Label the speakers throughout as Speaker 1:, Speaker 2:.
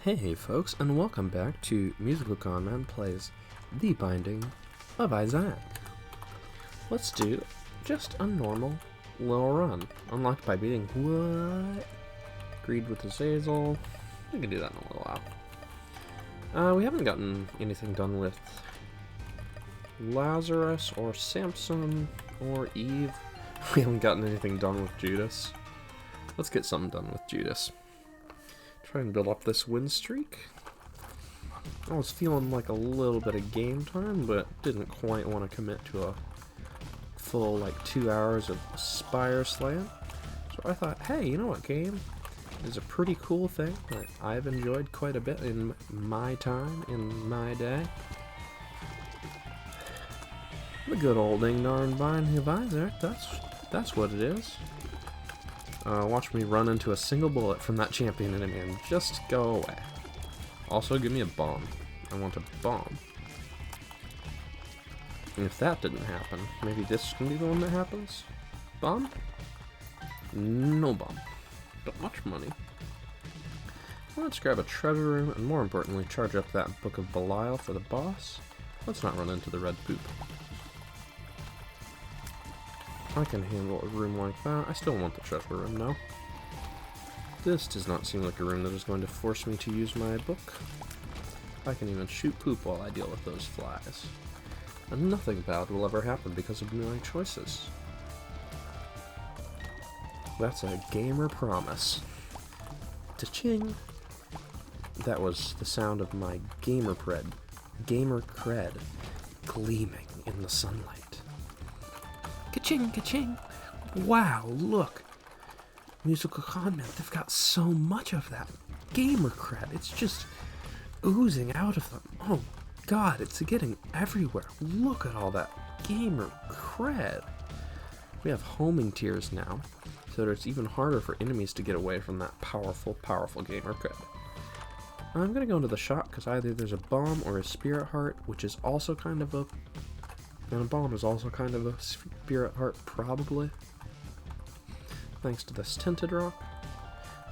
Speaker 1: Hey folks, and welcome back to MusicalConman plays The Binding of Isaac. Let's do just a normal little run. Unlocked by beating what? Agreed with Azazel. We can do that in a little while. We haven't gotten anything done with Lazarus or Samson or Eve. We haven't gotten anything done with Judas. Let's get something done with Judas. Try and build up this win streak. I was feeling like a little bit of game time, but didn't quite want to commit to a full 2 hours of Spire slaying. So I thought, hey, you know what, game is a pretty cool thing that I've enjoyed quite a bit in my time, in my day. The good old ding darn Binding of Isaac, that's what it is. Watch me run into a single bullet from that champion enemy and just go away. Also, give me a bomb. I want a bomb. And if that didn't happen, maybe this can be the one that happens? Bomb? No bomb. But much money. Let's grab a treasure room, and more importantly, charge up that Book of Belial for the boss. Let's not run into the red poop. I can handle a room like that. I still want the treasure room, though. This does not seem like a room that is going to force me to use my book. I can even shoot poop while I deal with those flies. And nothing bad will ever happen because of my choices. That's a gamer promise. Ta-ching! That was the sound of my gamer cred gleaming in the sunlight. Ka-ching, ka-ching. Wow, look. MusicalConman, they've got so much of that gamer cred. It's just oozing out of them. Oh god, it's getting everywhere. Look at all that gamer cred. We have homing tiers now, so that it's even harder for enemies to get away from that powerful gamer cred. I'm gonna go into the shop because either there's a bomb or a spirit heart, which is also kind of a... And a bomb is also kind of a spirit heart, probably. Thanks to this tinted rock.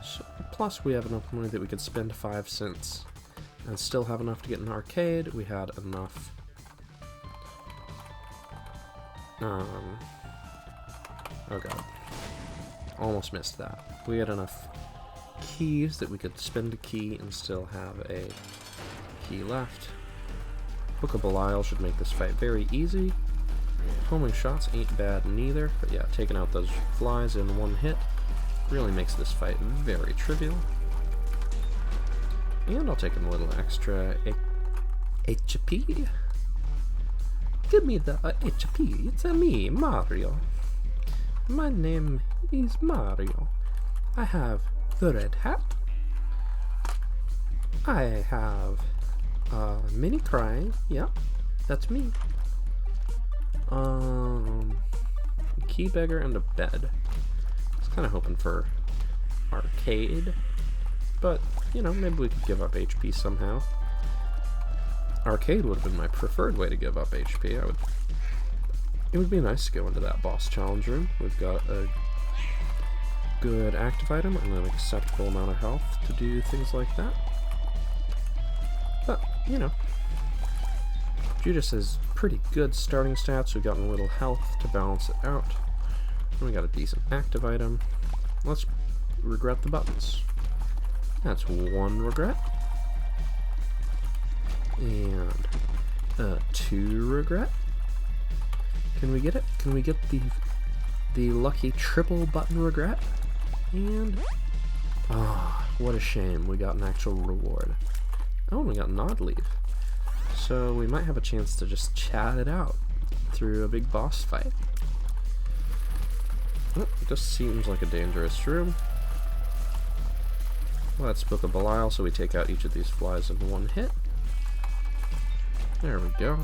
Speaker 1: So, plus we have enough money that we could spend 5 cents and still have enough to get an arcade. We had enough... Oh god. Almost missed that. We had enough keys that we could spend a key and still have a key left. Book of Belial should make this fight very easy. Homing shots ain't bad neither, but yeah, taking out those flies in one hit really makes this fight very trivial. And I'll take a little extra HP. Give me the HP, it's me, Mario. My name is Mario. I have the red hat. I have mini crying, yeah, that's me. Key beggar and a bed. I was kind of hoping for arcade, but you know, maybe we could give up HP somehow. Arcade would have been my preferred way to give up HP. It would be nice to go into that boss challenge room. We've got a good active item and an acceptable amount of health to do things like that. But, you know, Judas has pretty good starting stats. We've gotten a little health to balance it out. And we got a decent active item. Let's regret the buttons. That's one regret. And 2 regret. Can we get it? Can we get the lucky triple button regret? And... what a shame. We got an actual reward. Oh, we got Nod Leave. So we might have a chance to just chat it out through a big boss fight. Oh, it just seems like a dangerous room. Let's Book of Belial so we take out each of these flies in one hit. There we go.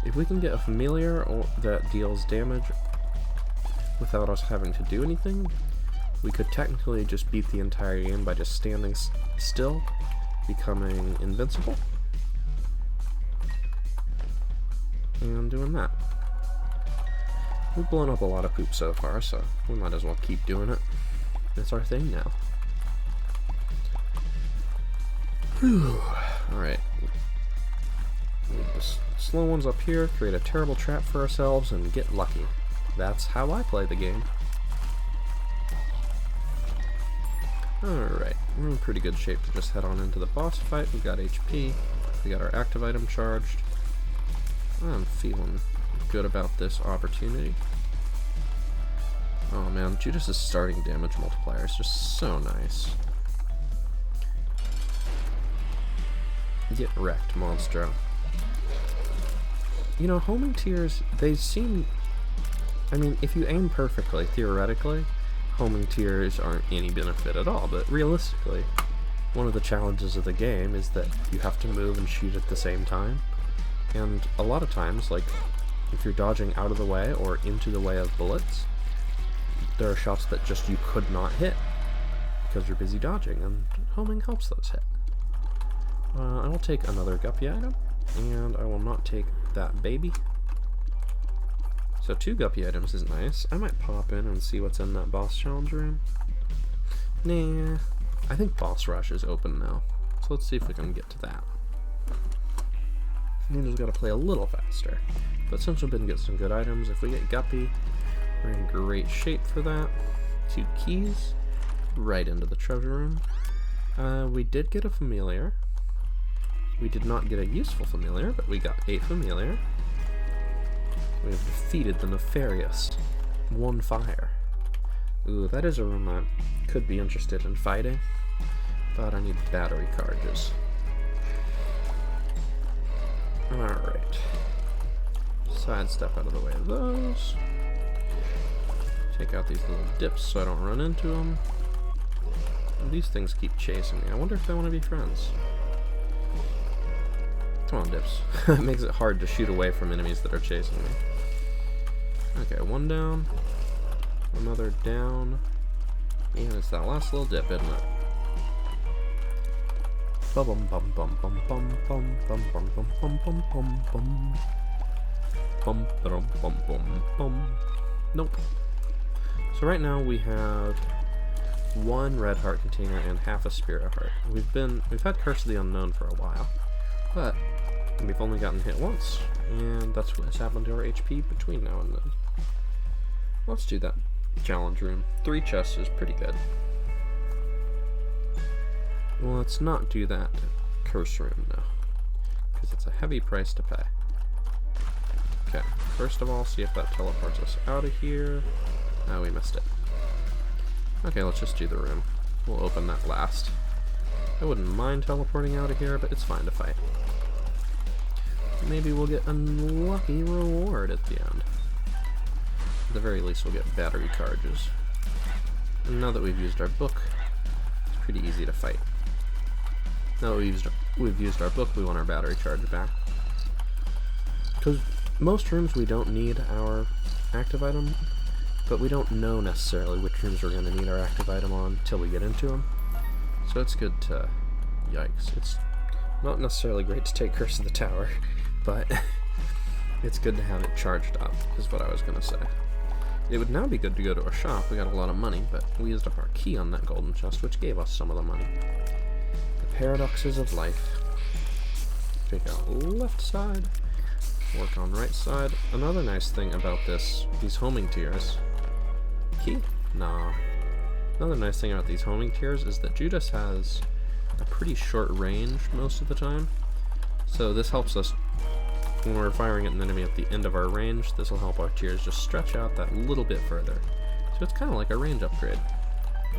Speaker 1: If we can get a familiar that deals damage without us having to do anything, we could technically just beat the entire game by just standing still, becoming invincible, and doing that. We've blown up a lot of poop so far, so we might as well keep doing it. It's our thing now. Alright. The slow ones up here, create a terrible trap for ourselves, and get lucky. That's how I play the game. Alright, we're in pretty good shape to just head on into the boss fight. We got HP, we got our active item charged. I'm feeling good about this opportunity. Oh man, Judas' starting damage multiplier is just so nice. Get wrecked, Monstro. You know, homing tiers, they seem... I mean, if you aim perfectly, theoretically, homing tiers aren't any benefit at all, but realistically, one of the challenges of the game is that you have to move and shoot at the same time, and a lot of times, like, if you're dodging out of the way or into the way of bullets, there are shots that just you could not hit because you're busy dodging, and homing helps those hit. I will take another guppy item, and I will not take that baby. So 2 guppy items is nice. I might pop in and see what's in that boss challenge room. Nah, I think boss rush is open now. So let's see if we can get to that. We just gotta play a little faster. But since we've been getting some good items, if we get guppy, we're in great shape for that. 2 keys, right into the treasure room. We did get a familiar. We did not get a useful familiar, but we got a familiar. We have defeated the nefarious One Fire. Ooh, that is a room I could be interested in fighting, but I need battery charges. Alright. Sidestep out of the way of those. Take out these little dips so I don't run into them. And these things keep chasing me. I wonder if they want to be friends. Come on, dips. It makes it hard to shoot away from enemies that are chasing me. Okay, 1 down. Another down. And it's that last little dip, isn't it? Bum bum bum bum bum bum bum bum bum bum bum bum bum. Bum bum bum bum bum. Nope. So right now we have 1 red heart container and half a spirit heart. We've had Curse of the Unknown for a while, but we've only gotten hit once, and that's what has happened to our HP between now and then. Let's do that challenge room. 3 chests is pretty good. Well, let's not do that curse room now, because it's a heavy price to pay. Okay, first of all, see if that teleports us out of here. Oh, we missed it. Okay, let's just do the room. We'll open that last. I wouldn't mind teleporting out of here, but it's fine to fight. Maybe we'll get a lucky reward at the end. At the very least, we'll get battery charges. And now that we've used our book, it's pretty easy to fight. Now that we've used our book, we want our battery charge back. Because most rooms we don't need our active item, but we don't know necessarily which rooms we're going to need our active item on till we get into them. So it's good to... Yikes. It's not necessarily great to take Curse of the Tower, but it's good to have it charged up, is what I was going to say. It would now be good to go to a shop. We got a lot of money, but we used up our key on that golden chest, which gave us some of the money. The paradoxes of life. Take out left side, work on right side. Another nice thing about these homing tiers... Key? Nah. Another nice thing about these homing tiers is that Judas has a pretty short range most of the time. So this helps us when we're firing at an enemy at the end of our range. This will help our tiers just stretch out that little bit further. So it's kind of like a range upgrade.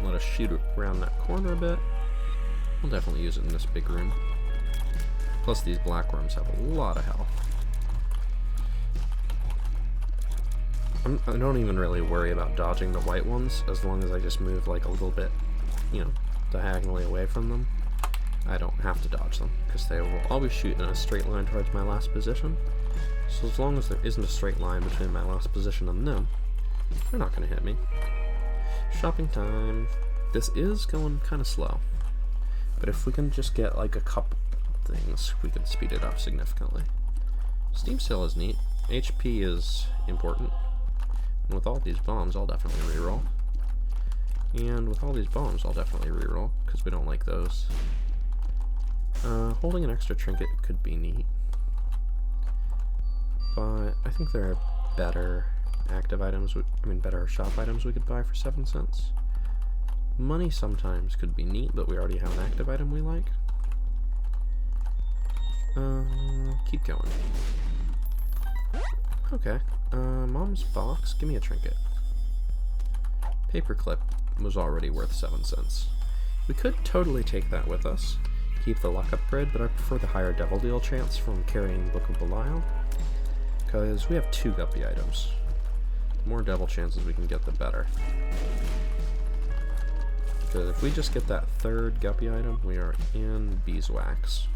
Speaker 1: Let us shoot around that corner a bit. We'll definitely use it in this big room. Plus these black worms have a lot of health. I don't even really worry about dodging the white ones, as long as I just move like a little bit, you know, diagonally away from them. I don't have to dodge them, because they will always shoot in a straight line towards my last position. So as long as there isn't a straight line between my last position and them, they're not going to hit me. Shopping time. This is going kind of slow, but if we can just get like a couple things, we can speed it up significantly. Steam sale is neat. HP is important. And with all these bombs, I'll definitely reroll. And with all these bombs, I'll definitely reroll, because we don't like those. Holding an extra trinket could be neat. But I think there are better active items, better shop items we could buy for 7 cents. Money sometimes could be neat, but we already have an active item we like. Keep going. Okay, Mom's box, give me a trinket. Paperclip was already worth 7 cents. We could totally take that with us, keep the luck upgrade, but I prefer the higher Devil Deal chance from carrying Book of Belial, because we have 2 guppy items. The more devil chances we can get, the better. Because if we just get that 3rd guppy item, we are in beeswax,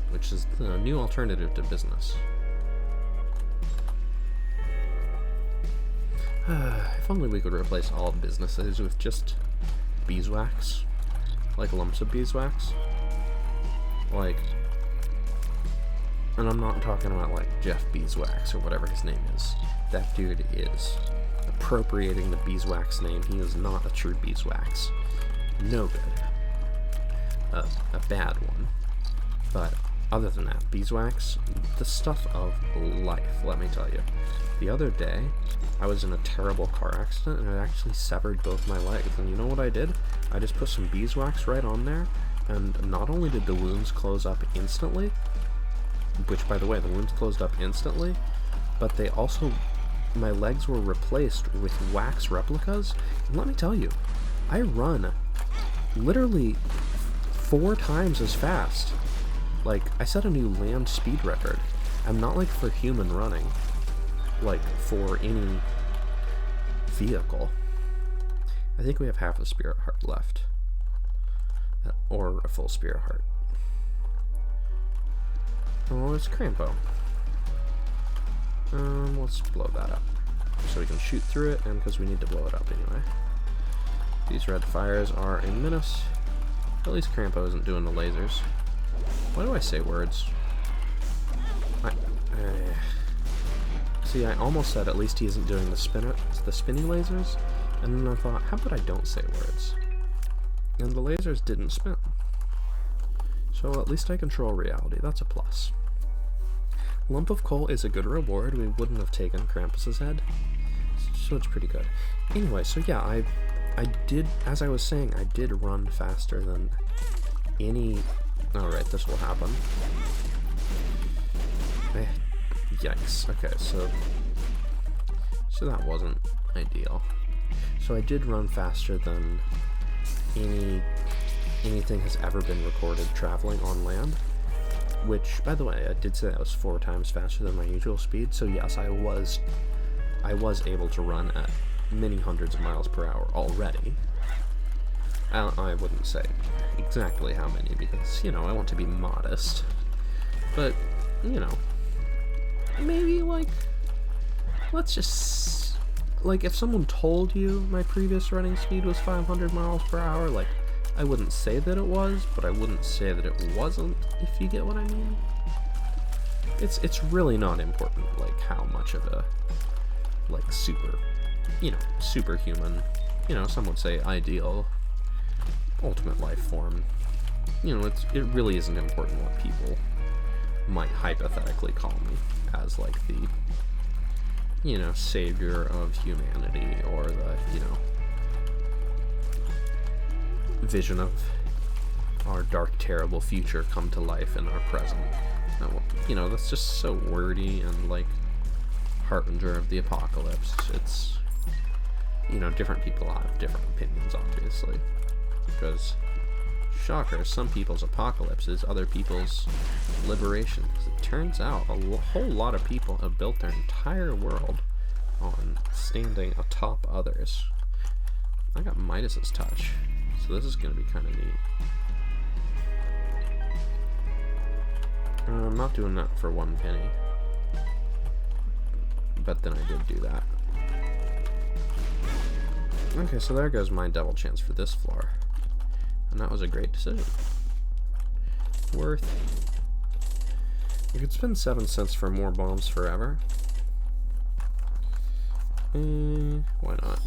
Speaker 1: which is the new alternative to business. If only we could replace all businesses with just beeswax, like lumps of beeswax. Like, and I'm not talking about like Jeff Beeswax or whatever his name is. That dude is appropriating the beeswax name. He is not a true beeswax. No good. A bad one. But other than that, beeswax, the stuff of life, let me tell you. The other day, I was in a terrible car accident and I actually severed both my legs. And you know what I did? I just put some beeswax right on there, and not only did the wounds close up instantly, which, by the way, the wounds closed up instantly, but they also, my legs were replaced with wax replicas. And let me tell you, I run literally 4 times as fast. Like, I set a new land speed record. I'm not like for human running, like for any vehicle. I think we have half a spirit heart left, or a full spirit heart. Oh, it's Crampo. Let's blow that up so we can shoot through it, and because we need to blow it up anyway. These red fires are a menace. At least Crampo isn't doing the lasers. Why do I say words? See, I almost said at least he isn't doing the spinny lasers, and then I thought, how about I don't say words? And the lasers didn't spin. So at least I control reality. That's a plus. Lump of coal is a good reward. We wouldn't have taken Krampus's head, so it's pretty good. Anyway, so yeah, I did, as I was saying, I did run faster than any... Alright, this will happen. Yikes. Okay, so that wasn't ideal. So I did run faster than anything has ever been recorded traveling on land, which, by the way, I did say that was 4 times faster than my usual speed, so yes, I was able to run at many hundreds of miles per hour already. I wouldn't say exactly how many, because, you know, I want to be modest, but, you know, maybe, like, let's just, like, if someone told you my previous running speed was 500 miles per hour, like, I wouldn't say that it was, but I wouldn't say that it wasn't, if you get what I mean. It's really not important, like, how much of a, like, superhuman, some would say ideal, ultimate life form. It really isn't important what people might hypothetically call me as, like, the, savior of humanity, or the, vision of our dark, terrible future come to life in our present. That's just so wordy and, like, harbinger of the apocalypse. It's, different people have different opinions, obviously. Because, shocker, some people's apocalypse is other people's liberation. Because it turns out a whole lot of people have built their entire world on standing atop others. I got Midas's touch, so this is going to be kind of neat. I'm not doing that for 1 penny. But then I did do that. Okay, so there goes my devil chance for this floor. And that was a great decision. Worth. You could spend 7 cents for more bombs forever. Why not?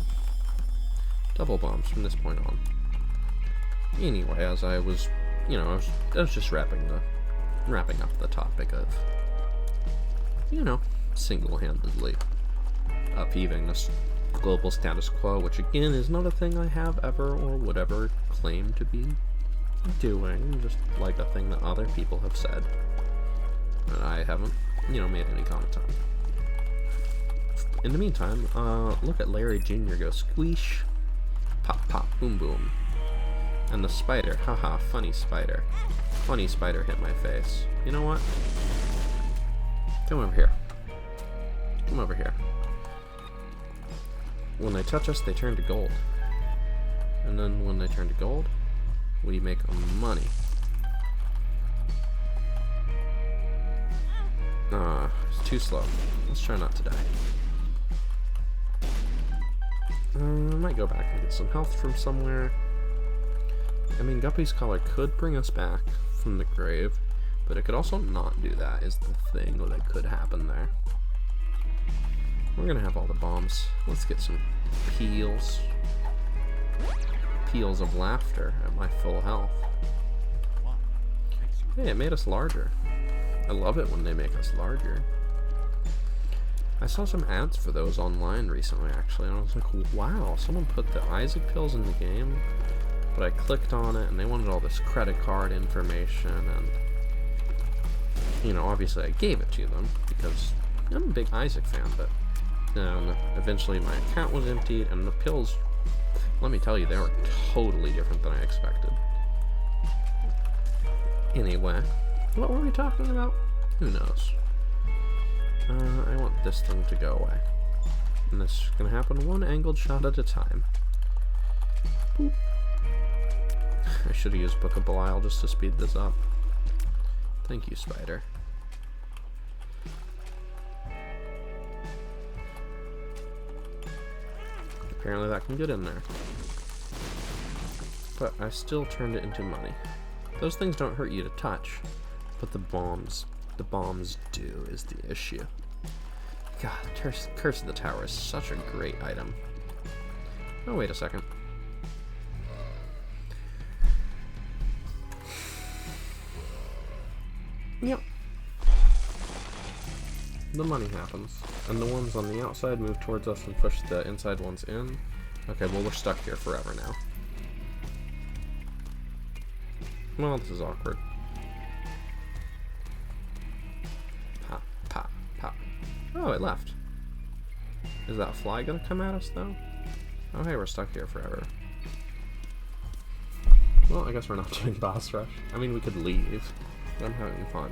Speaker 1: Double bombs from this point on. Anyway, as I was you know, I was just wrapping up the topic of, you know, single-handedly upheaving this global status quo, which again is not a thing I have ever or would ever claim to be doing, just like a thing that other people have said, and I haven't, you know, made any comment on. In the meantime, look at Larry Jr. go squeesh, pop, pop, boom, boom. And the spider, haha, funny spider. Funny spider hit my face. You know what? Come over here. Come over here. When they touch us, they turn to gold. And then when they turn to gold, we make money. It's too slow. Let's try not to die. I might go back and get some health from somewhere. I mean, Guppy's collar could bring us back from the grave, but it could also not do that, is the thing that could happen there. We're gonna have all the bombs. Let's get some peels. Peels of laughter at my full health. Hey, it made us larger. I love it when they make us larger. I saw some ads for those online recently, actually, and I was like, wow, someone put the Isaac pills in the game, but I clicked on it, and they wanted all this credit card information, and, you know, obviously I gave it to them, because I'm a big Isaac fan, but eventually my account was emptied, and the pills, let me tell you, they were totally different than I expected. Anyway, what were we talking about? Who knows? I want this thing to go away. And this is going to happen one angled shot at a time. Boop. I should have used Book of Belial just to speed this up. Thank you, spider. Apparently that can get in there. But I still turned it into money. Those things don't hurt you to touch, but the bombs do is the issue. God, Curse of the Tower is such a great item. Oh, wait a second. Yep. The money happens. And the ones on the outside move towards us and push the inside ones in. Okay, well, we're stuck here forever now. Well, this is awkward. Pop, pop, pop. Oh, it left. Is that fly gonna come at us, though? Oh, hey, we're stuck here forever. Well, I guess we're not doing boss rush. I mean, we could leave. But I'm having fun.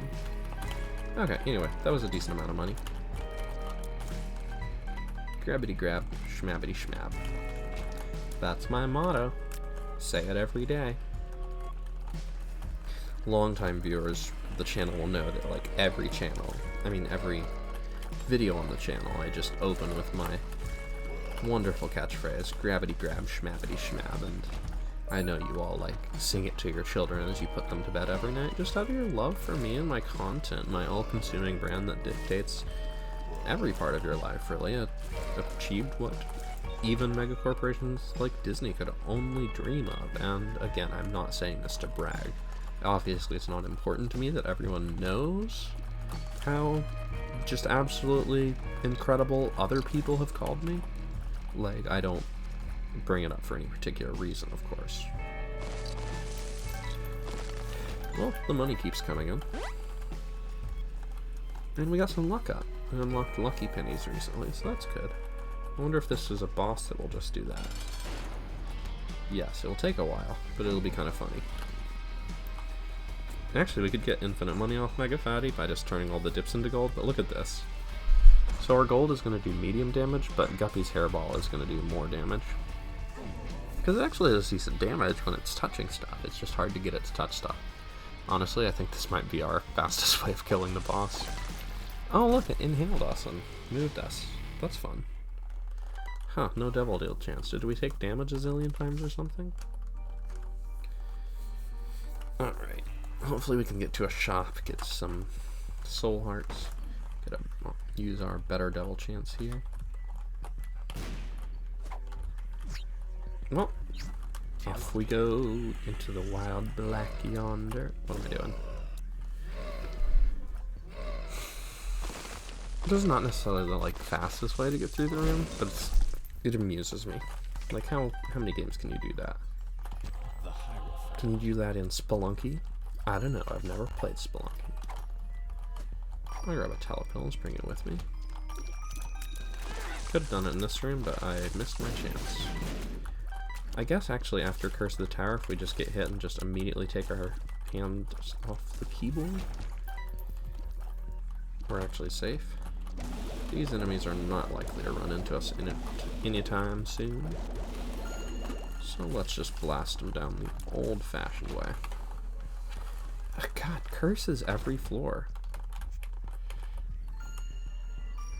Speaker 1: Okay, anyway, that was a decent amount of money. Grabbity grab, schmabbity schmab. That's my motto. Say it every day. Longtime viewers of the channel will know that, like, every video on the channel, I just open with my wonderful catchphrase, grabbity grab, schmabbity schmab, and I know you all, like, sing it to your children as you put them to bed every night, just out of your love for me and my content, my all-consuming brand that dictates every part of your life, really. It achieved what even megacorporations like Disney could only dream of, and again, I'm not saying this to brag. Obviously, it's not important to me that everyone knows how just absolutely incredible other people have called me. Like, I don't bring it up for any particular reason, of course. Well, the money keeps coming in. And we got some luck up. We unlocked lucky pennies recently, so that's good. I wonder if this is a boss that will just do that. Yes, it will take a while, but it'll be kind of funny. Actually, we could get infinite money off Mega Fatty by just turning all the dips into gold, but look at this. So our gold is going to do medium damage, but Guppy's hairball is going to do more damage. Because it actually does decent damage when it's touching stuff, it's just hard to get it to touch stuff. Honestly, I think this might be our fastest way of killing the boss. Oh look, it inhaled us and moved us. That's fun. Huh, no devil deal chance. Did we take damage a zillion times or something? Alright. Hopefully we can get to a shop, get some soul hearts, use our better devil chance here. Well, If we go into the wild black yonder... What am I doing? This is not necessarily the like fastest way to get through the room, but it amuses me. Like how many games can you do that? Can you do that in Spelunky? I don't know, I've never played Spelunky. I'll grab a telepill, let's bring it with me. Could have done it in this room, but I missed my chance. I guess actually after Curse of the Tower, if we just get hit and just immediately take our hand off the keyboard, we're actually safe. These enemies are not likely to run into us anytime soon. So let's just blast them down the old-fashioned way. God, curses every floor.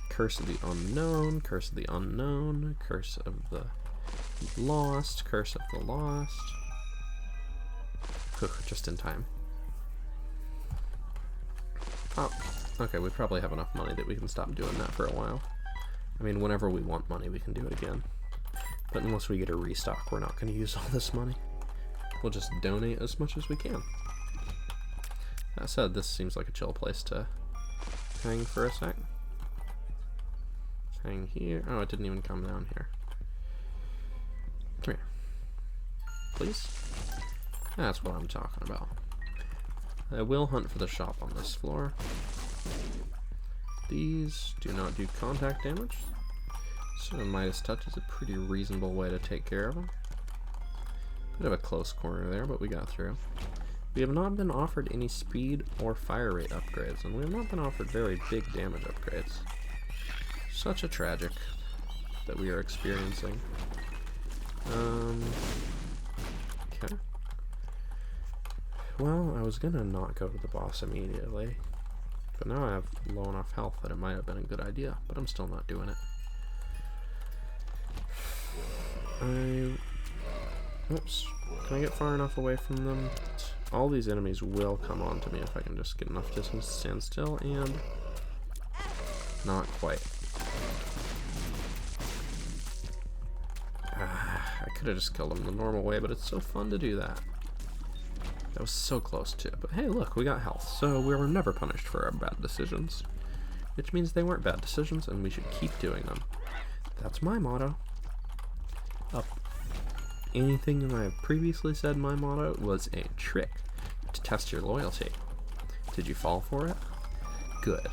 Speaker 1: Curse of the Unknown, Curse of the Unknown, Curse of the Lost, Curse of the Lost. Whew, just in time. Oh, okay, we probably have enough money that we can stop doing that for a while. I mean, whenever we want money, we can do it again. But unless we get a restock, we're not going to use all this money. We'll just donate as much as we can. That said, this seems like a chill place to hang for a sec. Hang here. Oh, it didn't even come down here. Come here. Please? That's what I'm talking about. I will hunt for the shop on this floor. These do not do contact damage. So Midas Touch is a pretty reasonable way to take care of them. Bit of a close corner there, but we got through. We have not been offered any speed or fire rate upgrades, and we have not been offered very big damage upgrades. Such a tragic that we are experiencing. Okay. Well, I was gonna not go to the boss immediately, but now I have low enough health that it might have been a good idea, but I'm still not doing it. Oops. Can I get far enough away from them? All these enemies will come on to me if I can just get enough distance to stand still, and not quite. I could have just killed them the normal way, but it's so fun to do that. That was so close too. But hey, look, we got health, so we were never punished for our bad decisions. Which means they weren't bad decisions, and we should keep doing them. That's my motto. Anything that I have previously said my motto was a trick to test your loyalty. Did you fall for it? Good.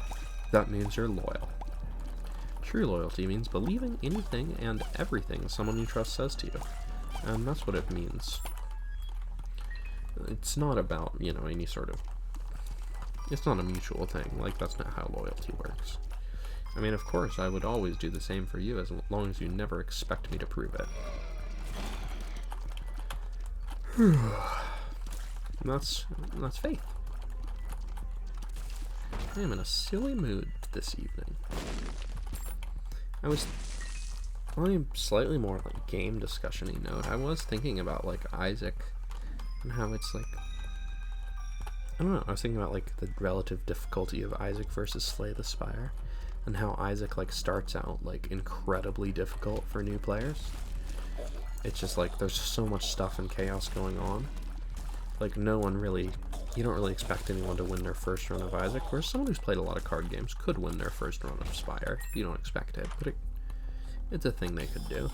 Speaker 1: That means you're loyal. True loyalty means believing anything and everything someone you trust says to you. And that's what it means. It's not about, you know, any sort of... It's not a mutual thing. Like, that's not how loyalty works. I mean, of course, I would always do the same for you as long as you never expect me to prove it. That's faith. I am in a silly mood this evening. I was on a slightly more like game discussion-y note. I was thinking about like Isaac and how it's like, I don't know, I was thinking about like the relative difficulty of Isaac versus Slay the Spire, and how Isaac like starts out like incredibly difficult for new players. It's just like there's so much stuff and chaos going on. Like you don't really expect anyone to win their first run of Isaac, whereas someone who's played a lot of card games could win their first run of Spire. You don't expect it, but it's a thing they could do.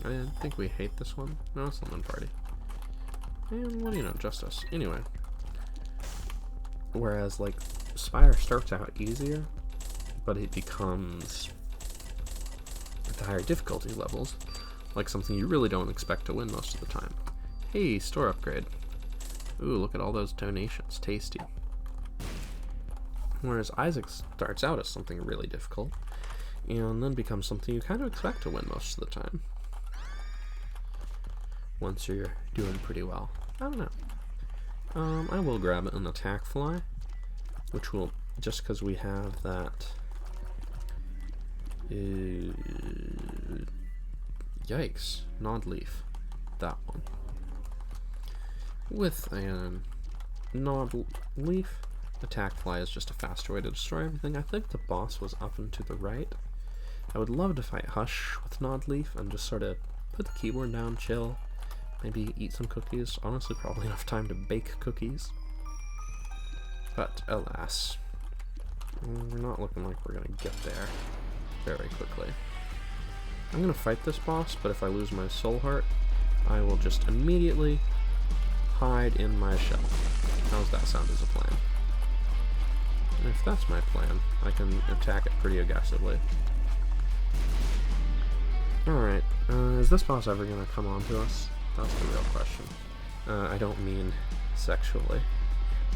Speaker 1: I think we hate this one. No, it's Lemon Party. And what do you know, justice. Anyway. Whereas like Spire starts out easier, but it becomes, at the higher difficulty levels, like something you really don't expect to win most of the time. Hey, store upgrade. Ooh, look at all those donations. Tasty. Whereas Isaac starts out as something really difficult, and then becomes something you kind of expect to win most of the time. Once you're doing pretty well. I don't know. I will grab an attack fly, which will, just because we have that... Yikes. Nod leaf. That one. With a nod leaf, attack fly is just a faster way to destroy everything. I think the boss was up and to the right. I would love to fight Hush with nod leaf and just sort of put the keyboard down, chill, Maybe eat some cookies. Honestly, probably enough time to bake cookies. But, alas, we're not looking like we're gonna get there very quickly. I'm gonna fight this boss, but if I lose my soul heart, I will just immediately hide in my shell. How's that sound as a plan? And if that's my plan, I can attack it pretty aggressively. Alright, is this boss ever gonna come on to us? That's the real question. I don't mean sexually.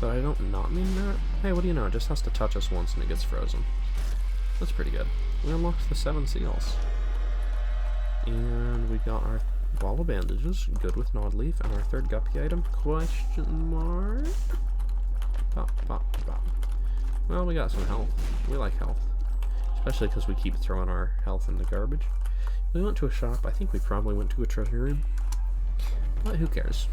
Speaker 1: But I don't not mean that. Hey, what do you know? It just has to touch us once and it gets frozen. That's pretty good. We unlocked the 7 seals. And we got our ball of bandages, good with Nod Leaf, and our third guppy item, question mark? Pop, pop, pop. Well, we got some health. We like health. Especially because we keep throwing our health in the garbage. We went to a shop. I think we probably went to a treasury room. But who cares?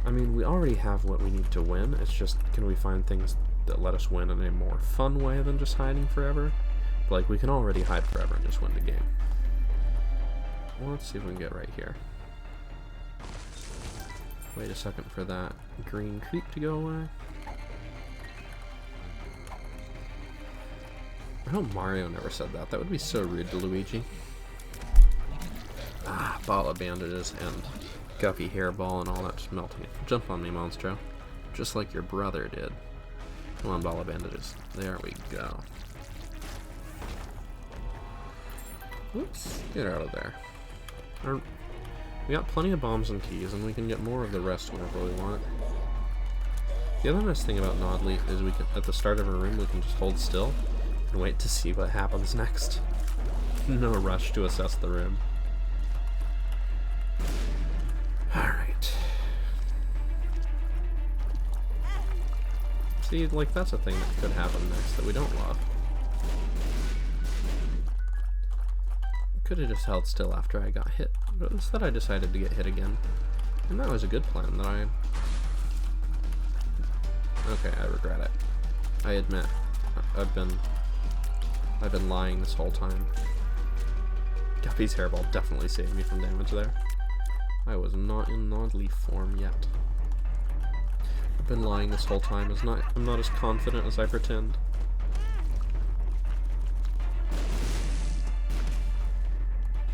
Speaker 1: I mean, we already have what we need to win. It's just, can we find things that let us win in a more fun way than just hiding forever? Like, we can already hide forever and just win the game. Well, let's see if we can get right here. Wait a second for that green creep to go away. I hope Mario never said that. That would be so rude to Luigi. Ah, ball of bandages and guppy hairball and all that just melting it. Jump on me, Monstro. Just like your brother did. Come on, ball of bandages. There we go. Whoops. Get out of there. We got plenty of bombs and keys, and we can get more of the rest whenever we want. The other nice thing about Nod Leaf is we can, at the start of a room, we can just hold still and wait to see what happens next. No rush to assess the room. Alright. See, like, that's a thing that could happen next that we don't love. Could have just held still after I got hit, but instead I decided to get hit again. And that was a good plan that I... Okay, I regret it. I admit, I've been lying this whole time. Guppy's hairball definitely saved me from damage there. I was not in Nod Leaf form yet. I've been lying this whole time. I'm not as confident as I pretend.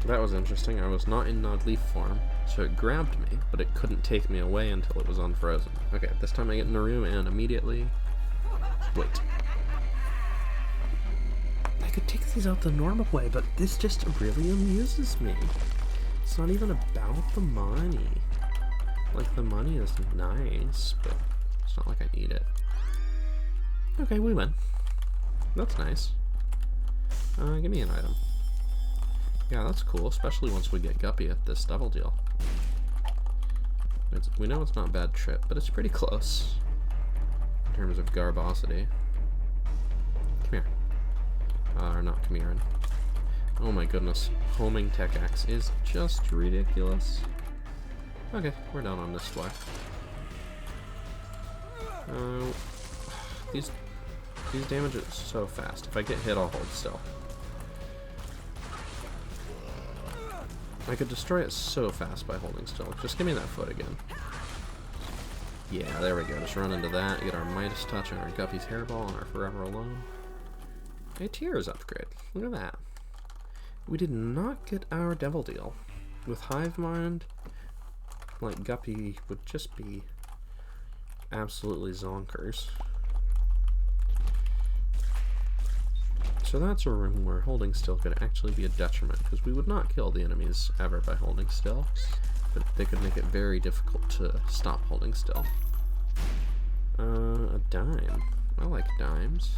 Speaker 1: That was interesting. I was not in Nod Leaf form, so it grabbed me, but it couldn't take me away until it was unfrozen. Okay, this time I get in the room and immediately... Wait. I could take these out the normal way, but this just really amuses me. It's not even about the money. Like, the money is nice, but it's not like I need it. Okay, we win. That's nice. Give me an item. Yeah, that's cool, especially once we get Guppy at this double deal. We know it's not bad trip, but it's pretty close in terms of garbosity. Come here. Or not come here. Oh my goodness. Homing Tech Axe is just ridiculous. Okay, we're down on this way. These damage is so fast. If I get hit, I'll hold still. I could destroy it so fast by holding still. Just give me that foot again. Yeah, there we go. Just run into that, get our Midas Touch and our Guppy's Hairball and our Forever Alone. A Tears upgrade. Look at that. We did not get our Devil Deal. With Hive Mind, like, Guppy would just be absolutely zonkers. So that's a room where holding still could actually be a detriment, because we would not kill the enemies ever by holding still, but they could make it very difficult to stop holding still. A dime. I like dimes.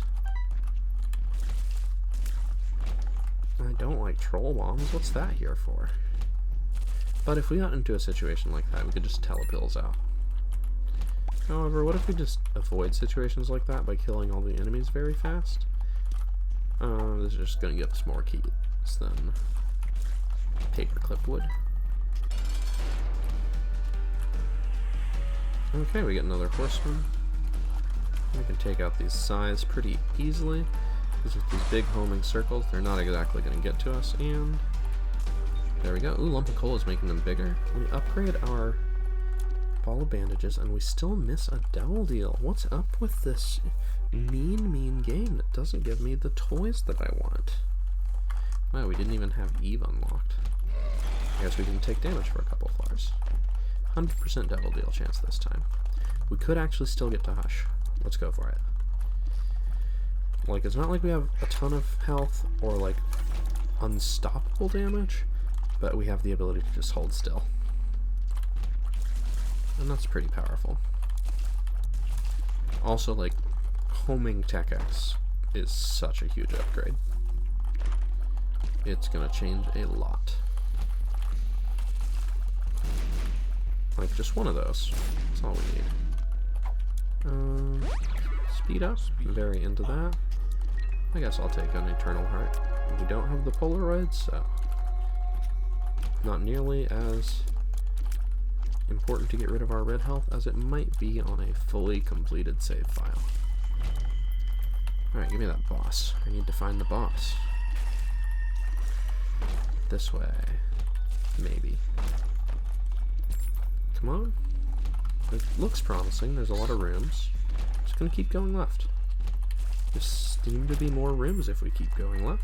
Speaker 1: I don't like troll bombs. What's that here for? But if we got into a situation like that, we could just telepills out. However, what if we just avoid situations like that by killing all the enemies very fast? This is just gonna give us more keys than paperclip would. Okay, we get another horseman. We can take out these scythes pretty easily, because with these big homing circles, they're not exactly gonna get to us, and There we go. Ooh, lump of coal is making them bigger. We upgrade our ball of bandages, and we still miss a devil deal. What's up with this mean game that doesn't give me the toys that I want? Wow, we didn't even have Eve unlocked. I guess we didn't take damage for a couple flowers. 100% devil deal chance this time. We could actually still get to Hush. Let's go for it. Like, it's not like we have a ton of health or, like, unstoppable damage, but we have the ability to just hold still. And that's pretty powerful. Also, like, homing Tech X is such a huge upgrade. It's gonna change a lot. Like, just one of those. That's all we need. Speed up. Very into that. I guess I'll take an Eternal Heart. We don't have the Polaroids, so not nearly as important to get rid of our red health as it might be on a fully completed save file. Alright, give me that boss. I need to find the boss. This way. Maybe. Come on. It looks promising. There's a lot of rooms. Just gonna keep going left. There seem to be more rooms if we keep going left.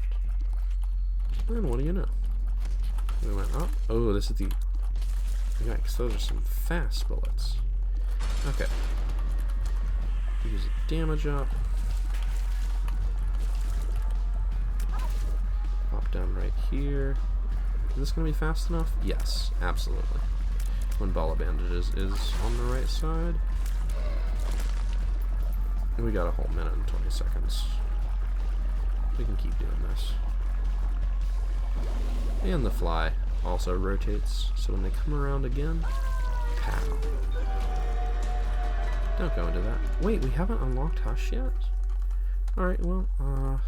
Speaker 1: And what do you know? We went up. Oh, this is the... Yikes, those are some fast bullets. Okay. Use damage up. Pop down right here. Is this going to be fast enough? Yes, absolutely. One ball of bandages is on the right side. And we got a whole minute and 20 seconds. We can keep doing this. And the fly also rotates, so when they come around again, pow. Don't go into that. Wait, we haven't unlocked Hush yet? Alright, well,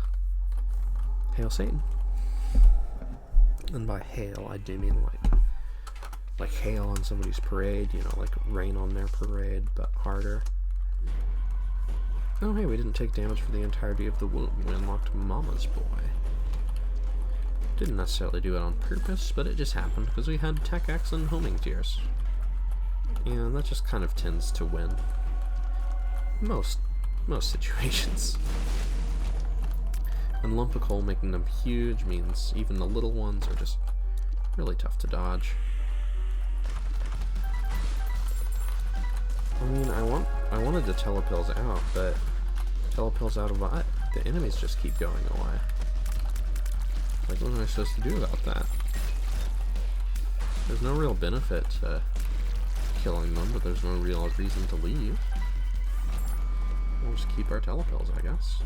Speaker 1: hail Satan. And by hail, I do mean like hail on somebody's parade, you know, like rain on their parade, but harder. Oh hey, we didn't take damage for the entirety of the womb. We unlocked Mama's Boy. Didn't necessarily do it on purpose, but it just happened because we had Tech X and homing tiers. And that just kind of tends to win. Most situations. And lump of coal making them huge means even the little ones are just really tough to dodge. I mean, I wanted to telepills out, but telepills out of what? The enemies just keep going away. Like, what am I supposed to do about that? There's no real benefit to killing them, but there's no real reason to leave. We'll just keep our telepills, I guess.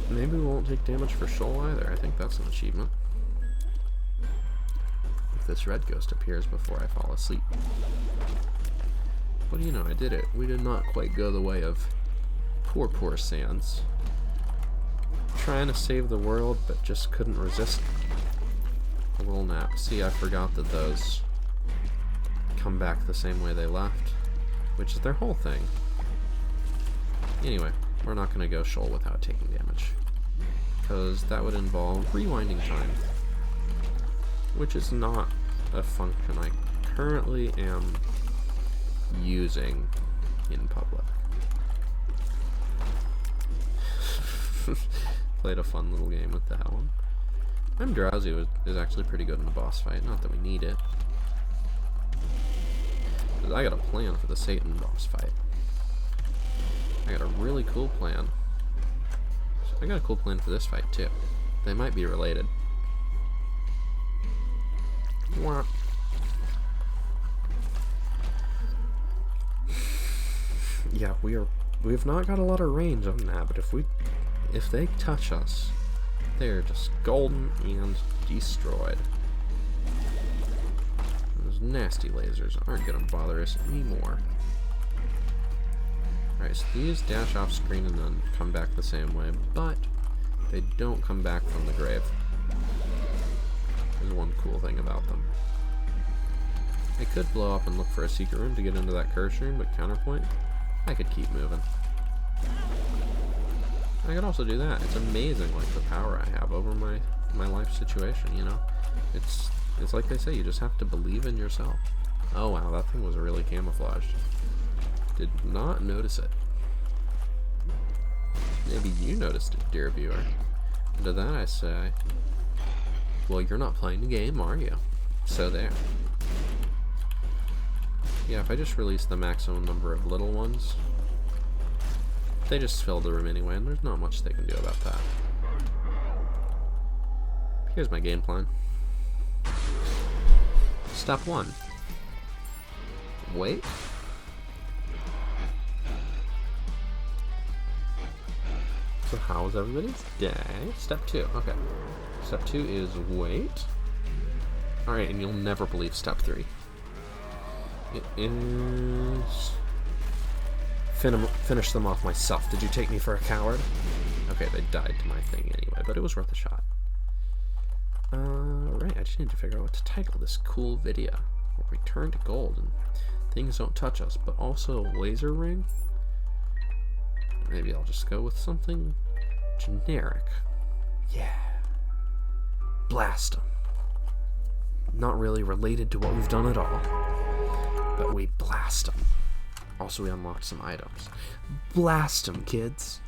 Speaker 1: Maybe we won't take damage for Shoal either. I think that's an achievement. If this red ghost appears before I fall asleep. What do you know? I did it. We did not quite go the way of poor Sans. Trying to save the world, but just couldn't resist a little nap. See, I forgot that those come back the same way they left, which is their whole thing. Anyway, we're not going to go Shoal without taking damage, because that would involve rewinding time, which is not a function I currently am using in public. Played a fun little game with that one. I'm Drowsy is actually pretty good in the boss fight, not that we need it. Because I got a plan for the Satan boss fight. I got a really cool plan. I got a cool plan for this fight too. They might be related. Wah. Yeah, we've not got a lot of range on that, but if they touch us, they're just golden and destroyed. Those nasty lasers aren't gonna bother us anymore. Alright, so these dash off screen and then come back the same way, but they don't come back from the grave. There's one cool thing about them. I could blow up and look for a secret room to get into that curse room, but counterpoint, I could keep moving. I could also do that. It's amazing, like, the power I have over my my life situation, you know? It's like they say, you just have to believe in yourself. Oh wow, that thing was really camouflaged. Did not notice it. Maybe you noticed it, dear viewer. And to that I say, well, you're not playing the game, are you? So there. Yeah, if I just release the maximum number of little ones, they just fill the room anyway, and there's not much they can do about that. Here's my game plan. Step 1. Wait. So how was everybody's day? Step 2. Okay. Step 2 is wait. Alright, and you'll never believe step 3. It is... finish them off myself. Did you take me for a coward? Okay, they died to my thing anyway, but it was worth a shot. Right, I just need to figure out what to title this cool video. Return to gold and things don't touch us, but also laser ring? Maybe I'll just go with something generic. Yeah. Blast them. Not really related to what we've done at all, but we blast them. Also, we unlocked some items. Blast them, kids.